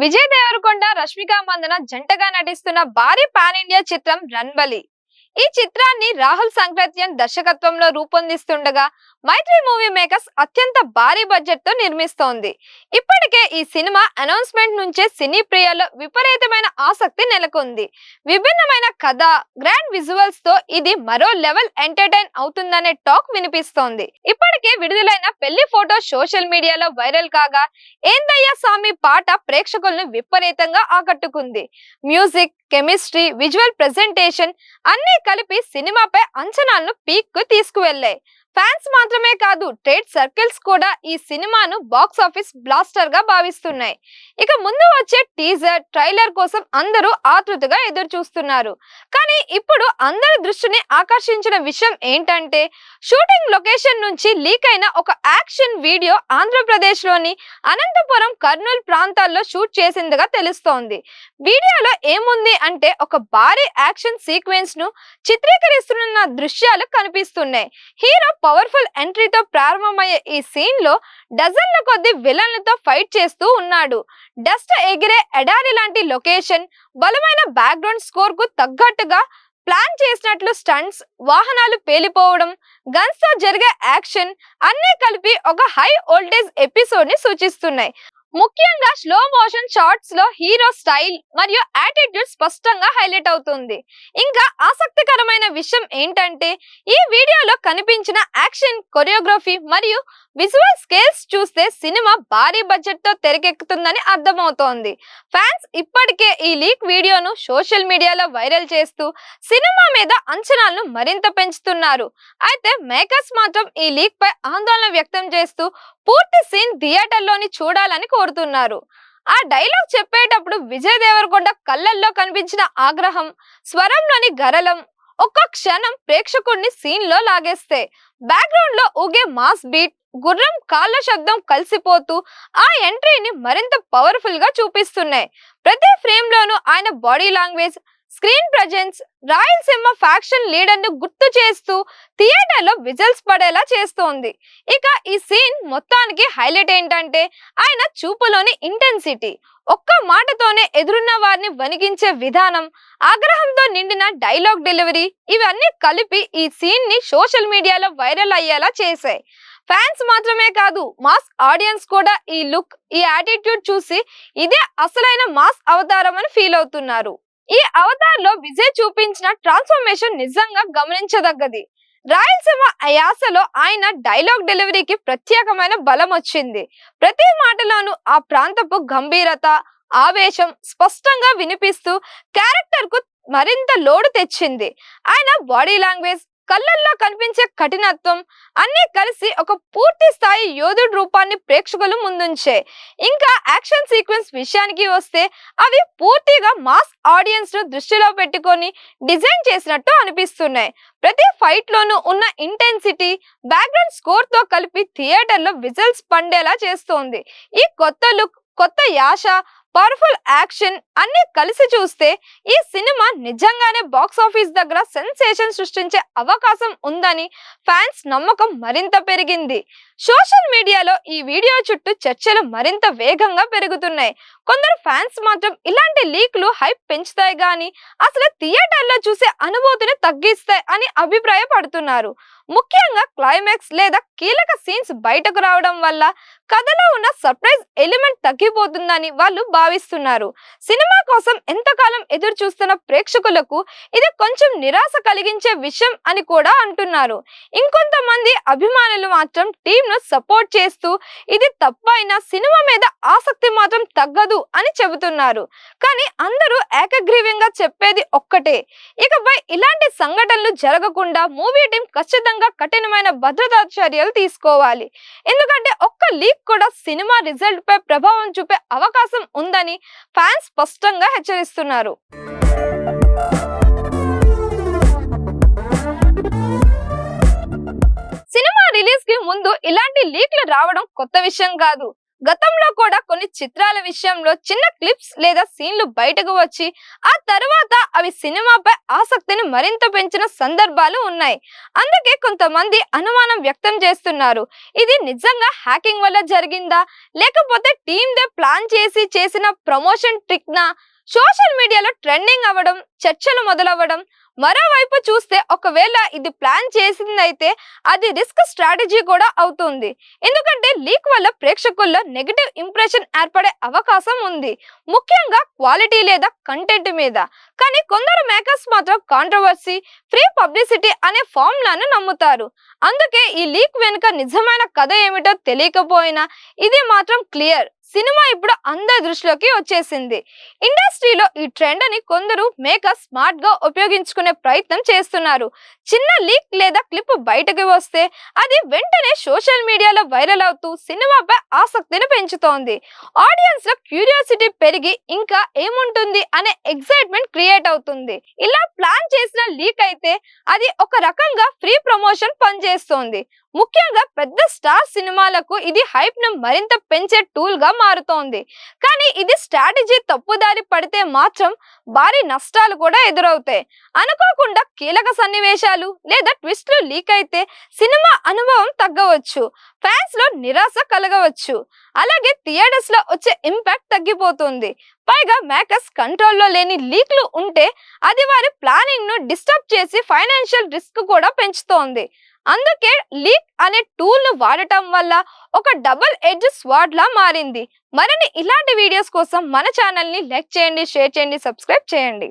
విజయ్ దేవరకొండ, రష్మిక మందన జంటగా నటిస్తున్న భారీ పాన్ ఇండియా చిత్రం రణబలి. ఈ చిత్రాన్ని రాహుల్ సంక్రత్యన్ దర్శకత్వంలో రూపొందిస్తుండగా మైత్రి మూవీ మేకర్స్ అత్యంత భారీ బడ్జెట్ తో నిర్మిస్తోంది. ఇప్పటికే ఈ సినిమా అనౌన్స్మెంట్ నుంచే సినీ ప్రియుల్లో విపరీతమైన ఆసక్తి నెలకొంది. విభిన్నమైన కథ, గ్రాండ్ విజువల్స్ తో ఇది మరో లెవెల్ ఎంటర్టైన్ అవుతుందనే టాక్ వినిపిస్తోంది. ఇప్పటికే విడుదలైన పెళ్లి ఫోటో సోషల్ మీడియాలో వైరల్ కాగా ఏందయ్యా సామి పాట ప్రేక్షకులను విపరీతంగా ఆకట్టుకుంది. మ్యూజిక్, కెమిస్ట్రీ, విజువల్ ప్రెజెంటేషన్ అన్ని కలిపి సినిమాపై అంచనాలను పీక్ కు తీసుకువెళ్లాయి. ఫ్యాన్స్ మాత్రమే కాదు, ట్రేడ్ సర్కిల్స్ కూడా ఈ సినిమాను బాక్స్ ఆఫీస్ బ్లాస్టర్ గా భావిస్తున్నాయి. ఇక ముందు వచ్చే టీజర్, ట్రైలర్ కోసం అందరూ ఆతృతగా ఎదురు చూస్తున్నారు. కానీ ఇప్పుడు అందరి దృష్టిని ఆకర్షించిన విషయం ఏంటంటే, షూటింగ్ లొకేషన్ నుంచి లీక్ అయిన ఒక యాక్షన్ వీడియో ఆంధ్రప్రదేశ్ లోని అనంతపురం, కర్నూలు ప్రాంతాల్లో షూట్ చేసిందిగా తెలుస్తోంది. వీడియోలో ఏముంది అంటే ఒక భారీ యాక్షన్ సీక్వెన్స్ ను చిత్రీకరిస్తున్న దృశ్యాలు కనిపిస్తున్నాయి. హీరో పవర్ఫుల్ ఎంట్రీతో ప్రారంభమయ్యే ఈ సీన్ లో డజన్ల కొద్ది విలన్లతో ఫైట్ చేస్తూ ఉన్నాడు. డస్ట్ ఎగిరే ఎడారి లాంటి లొకేషన్, బలమైన బ్యాక్గ్రౌండ్ స్కోర్ కు తగ్గట్టుగా ప్లాన్ చేసినట్లు స్టంట్స్, వాహనాలు పేలిపోవడం, గన్స్ తో జరిగే యాక్షన్ అన్నీ కలిపి ఒక హై వోల్టేజ్ ఎపిసోడ్ ని సూచిస్తున్నాయి. ముఖ్యంగా స్లో మోషన్ షాట్స్ లో హీరో స్టైల్ మరియు యాటిట్యూడ్ స్పష్టంగా హైలైట్ అవుతుంది. ఇంకా ఆసక్తికరమైన విషయం ఏంటంటే, ఈ వీడియోలో కనిపించిన యాక్షన్, కొరియోగ్రఫీ మరియు విజువల్ స్కేల్స్ చూస్తే సినిమా భారీ బడ్జెట్ తో తెరకెక్కుతుందని అర్థమవుతోంది. ఫ్యాన్స్ ఇప్పటికే ఈ లీక్ వీడియోను సోషల్ మీడియాలో వైరల్ చేస్తూ సినిమా మీద అంచనాలను మరింత పెంచుతున్నారు. అయితే మేకర్స్ మాత్రం ఈ లీక్ పై ఆందోళన వ్యక్తం చేస్తూ పూర్తి సీన్ థియేటర్లోని చూడాలని కోరుతున్నారు. ఆ డైలాగ్ చెప్పేటప్పుడు విజయ్ దేవరకొండ కళ్ళల్లో కనిపించిన ఆగ్రహం, స్వరంలోని గరళం ఒక్క క్షణం ప్రేక్షకుడిని సీన్ లో లాగేస్తే, బ్యాక్గ్రౌండ్ లో ఊగే మాస్ బీట్, గుర్రం కాళ్ళ శబ్దం కలిసిపోతూ ఆ ఎంట్రీని మరింత పవర్ఫుల్ గా చూపిస్తున్నాయి. ప్రతి ఫ్రేమ్ లోనూ ఆయన body language, screen presence Rayalaseema faction leader ను గుర్తు చేస్తూ థియేటర్ లో విజిల్స్ పడేలా చేస్తోంది. ఇక ఈ సీన్ మొత్తానికి హైలైట్ ఏంటంటే ఆయన చూపులోని ఇంటెన్సిటీ, ఒక్క మాటతోనే ఎదురున్న వారిని వణికించే విధానం, ఆగ్రహంతో నిండిన డైలాగ్ డెలివరీ ఇవన్నీ కలిపి ఈ సీన్ ని సోషల్ మీడియాలో వైరల్ అయ్యేలా చేశాయి. ఫ్యాన్స్ మాత్రమే కాదు, మాస్ ఆడియన్స్ కూడా ఈ లుక్, ఈ యాటిట్యూడ్ చూసి ఇదే అసలైన మాస్ అవతారం అని ఫీల్ అవుతున్నారు. ఈ అవతార్ లో విజయ్ చూపించిన ట్రాన్స్ఫర్మేషన్ నిజంగా గమనించదగ్గది. రాయలసీమ యాసలో ఆయన డైలాగ్ డెలివరీకి ప్రత్యేకమైన బలం వచ్చింది. ప్రతి మాటలోనూ ఆ ప్రాంతపు గంభీరత, ఆవేశం స్పష్టంగా వినిపిస్తూ క్యారెక్టర్ కు మరింత లోడు తెచ్చింది. ఆయన బాడీ లాంగ్వేజ్, కళ్ళల్లో కనిపించే కఠినత్వం అన్ని కలిసి ఒక పూర్తి స్థాయి యోధుడి రూపాన్ని ప్రేక్షకుల ముందుంచే. ఇంకా యాక్షన్ సీక్వెన్స్ విషయానికి వస్తే అవి పూర్తిగా మాస్ ఆడియన్స్ ను దృష్టిలో పెట్టుకొని డిజైన్ చేసినట్టు అనిపిస్తున్నాయి. ప్రతి ఫైట్ లోనూ ఉన్న ఇంటెన్సిటీ, బ్యాక్గ్రౌండ్ స్కోర్ తో కలిపి థియేటర్ లో విజిల్స్ పండేలా చేస్తోంది. ఈ కొత్త లుక్, కొత్త యాష, పవర్ఫుల్ యాక్షన్ అన్ని కలిసి చూస్తే ఈ సినిమా నిజంగానే బాక్స్ ఆఫీస్ దగ్గర సెన్సేషన్ సృష్టించే అవకాశం ఉందని ఫ్యాన్స్ నమ్మకం మరింత పెరిగింది. సోషల్ మీడియాలో ఈ వీడియో చుట్టూ చర్చలు మరింత వేగంగా పెరుగుతున్నాయి. కొందరు ఫ్యాన్స్ మాత్రం ఇలాంటి లీక్లు హైప్ పెంచుతాయి గానీ అసలు థియేటర్లో చూసే అనుభూతిని తగ్గిస్తాయి అని అభిప్రాయపడుతున్నారు. ముఖ్యంగా క్లైమాక్స్ లేదా కీలక సీన్స్ బయటకు రావడం వల్ల కథలో ఉన్న సర్ప్రైజ్ ఎలిమెంట్ తగ్గిపోతుందని వాళ్ళు భావిస్తున్నారు. సినిమా కోసం ఎంతకాలం ఎదురు చూస్తున్న ప్రేక్షకులకు ఇది కొంచెం నిరాశ కలిగించే విషయం అని కూడా అంటున్నారు. ఇంకొంతమంది అభిమానులు మాత్రం టీమ్ ను సపోర్ట్ చేస్తూ ఇది తప్పైనా సినిమా మీద ఆసక్తి మాత్రం తగ్గదు అని చెబుతున్నారు. కానీ అందరూ ఏకగ్రీవంగా చెప్పేది ఒక్కటే, ఇకపై ఇలాంటి సంఘటనలు జరగకుండా మూవీ టీం ఖచ్చితంగా కఠినమైన భద్రతా చర్యలు తీసుకోవాలి. ఎందుకంటే ఒక్క లీక్ కూడా సినిమా రిజల్ట్ పై ప్రభావం చూపే అవకాశం ఉందని ఫ్యాన్స్ స్పష్టంగా హెచ్చరిస్తున్నారు. సినిమా రిలీజ్ కి ముందు ఇలాంటి లీక్లు రావడం కొత్త విషయం కాదు. గతంలో కూడా కొన్ని చిత్రాల విషయంలో చిన్న క్లిప్స్ లేదా సీన్లు బయటకు వచ్చి ఆ తర్వాత అవి సినిమాపై ఆసక్తిని మరింత పెంచిన సందర్భాలు ఉన్నాయి. అందుకే కొంతమంది అనుమానం వ్యక్తం చేస్తున్నారు, ఇది నిజంగా హ్యాకింగ్ వల్ల జరిగిందా, లేకపోతే టీమ్ దే ప్లాన్ చేసి చేసిన ప్రమోషన్ ట్రిక్ నా? సోషల్ మీడియాలో ట్రెండింగ్ అవ్వడం, చర్చలు మొదలవ్వడం. మరోవైపు చూస్తే ఒకవేళ ఇది ప్లాన్ చేసిందైతే అది రిస్క్ స్ట్రాటజీ కూడా అవుతుంది. ఎందుకంటే లీక్ వల్ల ప్రేక్షకుల్లో నెగటివ్ ఇంప్రెషన్ ఏర్పడే అవకాశం ఉంది, ముఖ్యంగా క్వాలిటీ లేదా కంటెంట్ మీద. కానీ కొందరు మేకర్స్ మాత్రం కాంట్రవర్సీ, ఫ్రీ పబ్లిసిటీ అనే ఫార్ములాను నమ్ముతారు. అందుకే ఈ లీక్ వెనుక నిజమైన కథ ఏమిటో తెలియకపోయినా ఇది మాత్రం క్లియర్, సినిమా ఇప్పుడు అందరి దృష్టిలోకి వచ్చేసింది. ఇండస్ట్రీలో ఈ ట్రెండ్ ని కొందరు మేకర్స్ స్మార్ట్ గా ఉపయోగించుకునే ప్రయత్నం చేస్తున్నారు. చిన్న లీక్ లేదా క్లిప్ బయటకు వస్తే అది వెంటనే సోషల్ మీడియాలో వైరల్ అవుతూ సినిమాపై ఆసక్తిని పెంచుతోంది. ఆడియన్స్ లో క్యూరియాసిటీ పెరిగి ఇంకా ఏముంటుంది అనే ఎక్సైట్మెంట్ క్రియేట్ అవుతుంది. ఇలా ప్లాన్ చేసిన లీక్ అయితే అది ఒక రకంగా ఫ్రీ ప్రమోషన్ పనిచేస్తోంది. ముఖ్యంగా పెద్ద స్టార్ సినిమాలకు ఇది హైప్ ను మరింత పెంచే టూల్ గా మారుతోంది. కానీ ఇది స్ట్రాటజీ తప్పుదారి పడితే మాత్రం భారీ నష్టాలు కూడా ఎదురవుతాయి. అనుకోకుండా కీలక సన్నివేశాలు లేదా ట్విస్ట్లు లీక్ అయితే సినిమా అనుభవం తగ్గవచ్చు, ఫ్యాన్స్ లో నిరాశ కలగవచ్చు, అలాగే థియేటర్స్ లో వచ్చే ఇంపాక్ట్ తగ్గిపోతుంది. పైగా మేకర్స్ కంట్రోల్లో లేని లీక్లు ఉంటే అది వారి ప్లానింగ్ ను డిస్టర్బ్ చేసి ఫైనాన్షియల్ రిస్క్ కూడా పెంచుతోంది. అందుకే లీక్ అనే టూల్ ను వాడటం వల్ల ఒక డబుల్ ఎడ్జ్ స్వార్డ్ లా మారింది. మరిన్ని ఇలాంటి వీడియోస్ కోసం మన ఛానల్ ని లైక్ చేయండి, షేర్ చేయండి, సబ్స్క్రైబ్ చేయండి.